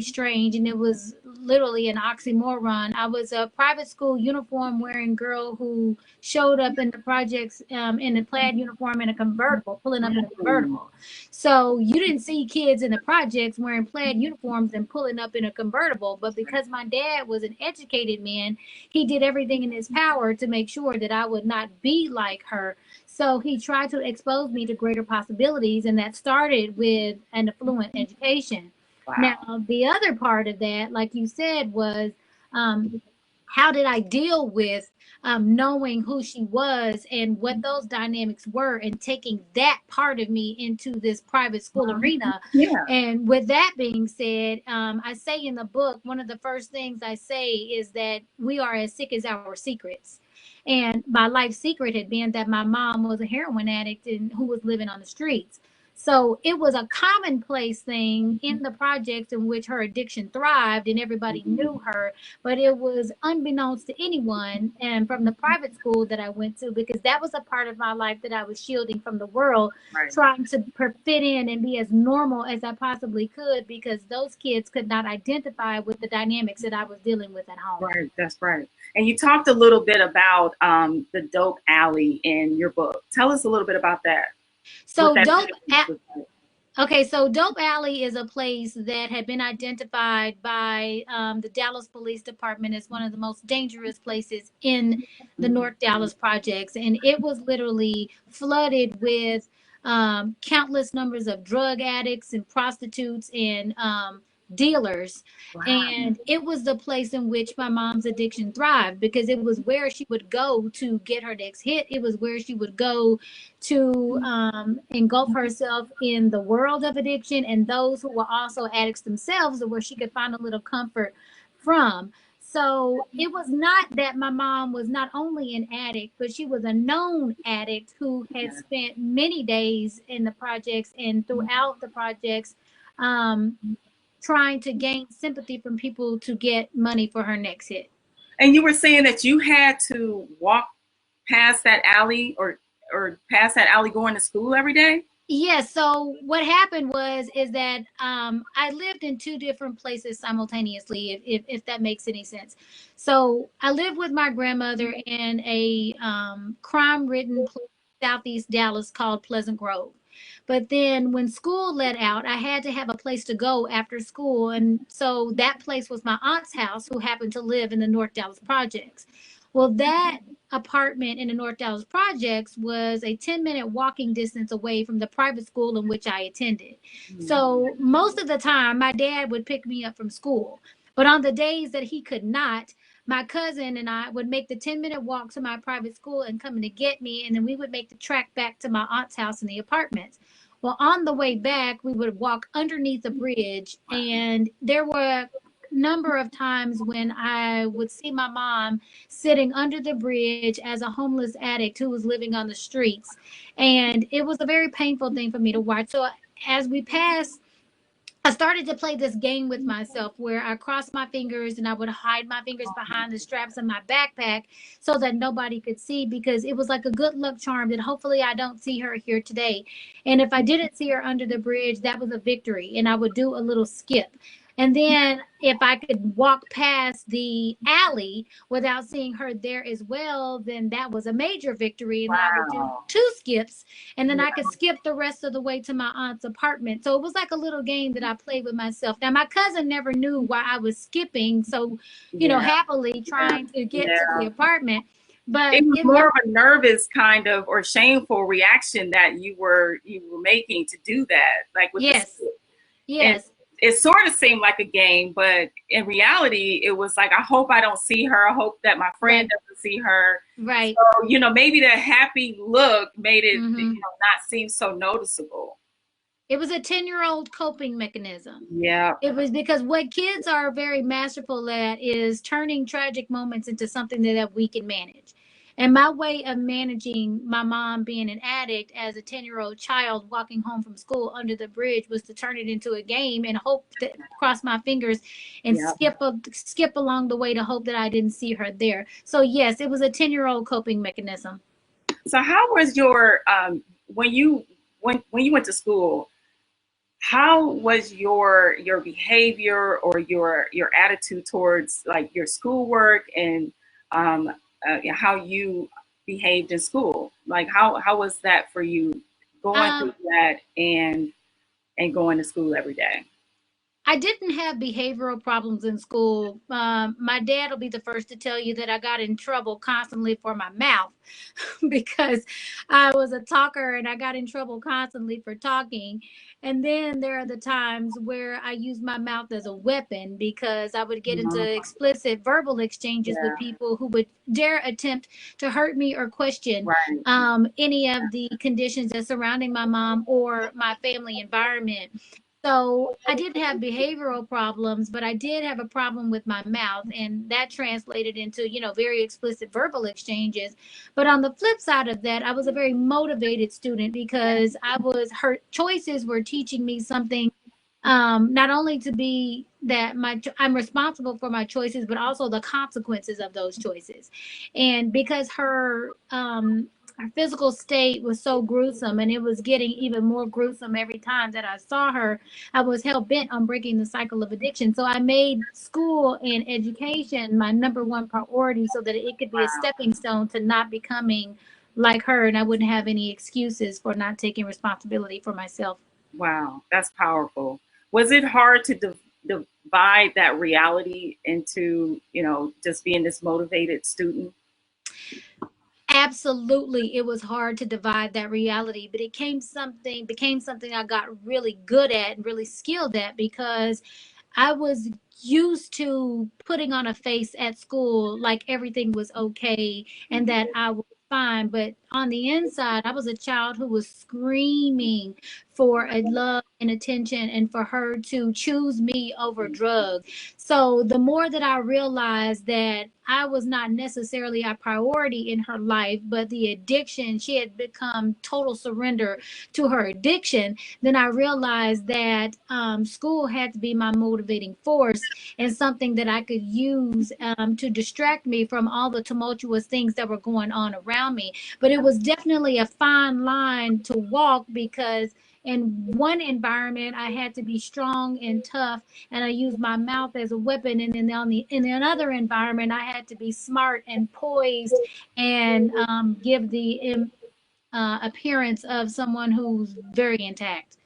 strange, and it was literally an oxymoron. I was a private school uniform wearing girl who showed up in the projects in a plaid uniform in a convertible, pulling up in a convertible. So you didn't see kids in the projects wearing plaid uniforms and pulling up in a convertible. But because my dad was an educated man, he did everything in his power to make sure that I would not be like her. So he tried to expose me to greater possibilities, and that started with an affluent education. Wow. Now, the other part of that, like you said, was how did I deal with knowing who she was and what those dynamics were, and taking that part of me into this private school arena. Yeah. And with that being said, I say in the book, one of the first things I say is that we are as sick as our secrets. And my life secret had been that my mom was a heroin addict and who was living on the streets. So it was a commonplace thing in the projects in which her addiction thrived and everybody knew her, but it was unbeknownst to anyone and from the private school that I went to, because that was a part of my life that I was shielding from the world, Right. trying to fit in and be as normal as I possibly could, because those kids could not identify with the dynamics that I was dealing with at home. Right, that's right. And you talked a little bit about the Dope Alley in your book. Tell us a little bit about that. So What that Dope place was like. Okay, so Dope Alley is a place that had been identified by the Dallas Police Department as one of the most dangerous places in the North Dallas projects. And it was literally flooded with countless numbers of drug addicts and prostitutes and dealers. Wow. And it was the place in which my mom's addiction thrived, because it was where she would go to get her next hit. It was where she would go to engulf herself in the world of addiction, and those who were also addicts themselves, where she could find a little comfort from. So it was not that my mom was not only an addict, but she was a known addict who had spent many days in the projects and throughout the projects trying to gain sympathy from people to get money for her next hit. And you were saying that you had to walk past that alley or past that alley going to school every day? Yes. So what happened is that I lived in two different places simultaneously, if that makes any sense. So I lived with my grandmother in a crime-ridden place southeast Dallas called Pleasant Grove. But then when school let out, I had to have a place to go after school. And so that place was my aunt's house, who happened to live in the North Dallas projects. Well, that apartment in the North Dallas projects was a 10-minute walking distance away from the private school in which I attended. So most of the time, my dad would pick me up from school. But on the days that he could not, my cousin and I would make the 10-minute walk to my private school and come in to get me. And then we would make the trek back to my aunt's house in the apartments. Well, on the way back, we would walk underneath a bridge. And there were a number of times when I would see my mom sitting under the bridge as a homeless addict who was living on the streets. And it was a very painful thing for me to watch. So as we passed, I started to play this game with myself where I crossed my fingers and I would hide my fingers behind the straps of my backpack so that nobody could see, because it was like a good luck charm that hopefully I don't see her here today. And if I didn't see her under the bridge, that was a victory, and I would do a little skip. And then if I could walk past the alley without seeing her there as well, then that was a major victory. And then I would do Wow. two skips, and then I could skip the rest of the way to my aunt's apartment. So it was like a little game that I played with myself. Now, my cousin never knew why I was skipping so, happily trying to get to the apartment. But it was more of a nervous kind of or shameful reaction that you were making to do that. Like with yes. Yes. And it sort of seemed like a game, but in reality, it was like, I hope I don't see her. I hope that my friend doesn't see her. Right. So, maybe the happy look made it not seem so noticeable. It was a 10-year-old coping mechanism. Yeah. It was because what kids are very masterful at is turning tragic moments into something that we can manage. And my way of managing my mom being an addict as a 10-year-old child walking home from school under the bridge was to turn it into a game and hope to cross my fingers and skip along the way to hope that I didn't see her there. So yes, it was a 10-year-old coping mechanism. So how was your when you went to school, how was your behavior or your attitude towards like your schoolwork and um, how you behaved in school? Like how was that for you going through Um, that and going to school every day? I didn't have behavioral problems in school. My dad will be the first to tell you that I got in trouble constantly for my mouth because I was a talker and I got in trouble constantly for talking. And then there are the times where I use my mouth as a weapon because I would get into Mhm. explicit verbal exchanges with Yeah, people who would dare attempt to hurt me or question right. any of the conditions that surrounding my mom or my family environment. So I didn't have behavioral problems, but I did have a problem with my mouth, and that translated into, very explicit verbal exchanges. But on the flip side of that, I was a very motivated student because her choices were teaching me something, not only to be that I'm responsible for my choices, but also the consequences of those choices. And because her physical state was so gruesome, and it was getting even more gruesome every time that I saw her, I was hell bent on breaking the cycle of addiction. So I made school and education my number one priority so that it could be a stepping stone to not becoming like her, and I wouldn't have any excuses for not taking responsibility for myself. Wow, that's powerful. Was it hard to divide that reality into, just being this motivated student? Absolutely, it was hard to divide that reality, but it became something I got really good at and really skilled at because I was used to putting on a face at school like everything was okay and that I was fine. But on the inside, I was a child who was screaming for a love and attention and for her to choose me over drugs. So the more that I realized that I was not necessarily a priority in her life, but the addiction, she had become total surrender to her addiction, then I realized that school had to be my motivating force and something that I could use to distract me from all the tumultuous things that were going on around me. But it was definitely a fine line to walk because in one environment I had to be strong and tough and I used my mouth as a weapon, and then in another environment I had to be smart and poised and give the appearance of someone who's very intact.